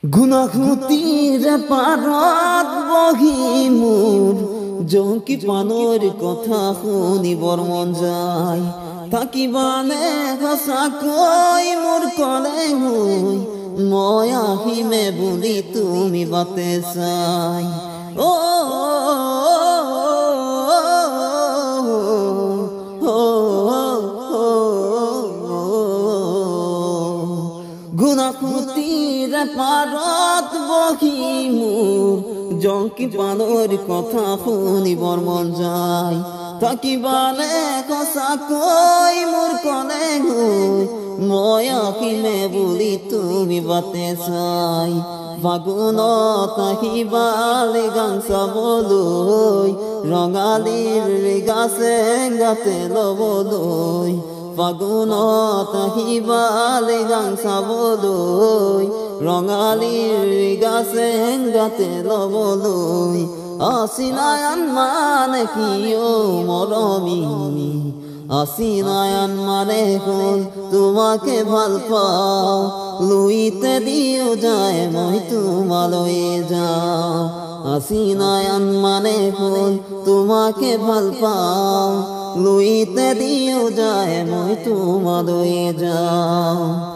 গুণাগুতির পারত বহি মোর জঙ্কি পানৰ কথা শুনিবৰ মন যায় থাকিবানে সঁচাকৈ মোৰ কলে হৈ মই আহিমে বুলি তুমি বাটে চাই অ গুণাগুতিৰ পাৰত বহি মোৰ জঙ্কি পানৰ কথা শুনিবৰ মন যায় থাকিবানে সঁচাকৈ মোৰ কলে হৈ মই আহিমে বুলি তুমি বাটে চাই ফাগুনত আহিবালে গান চাবলৈ ৰঙালীৰ গাছে গাতে ল'বলৈ ফাগুনত আহিবালে গান চাবলৈ ৰঙালীৰ গাছে গাতে ল'বলৈ অচিনায়ন মানে কি অ মৰমী অচিনায়ন মানে হ'ল তোমাকে ভাল পাওঁ লুইতে দিও যায় মই তোমালৈ যাওঁ অচিনায়ন মানে হ'ল তোমাকে ভাল পাওঁ লুইতে দিও যায় মই তোমালৈ যাওঁ।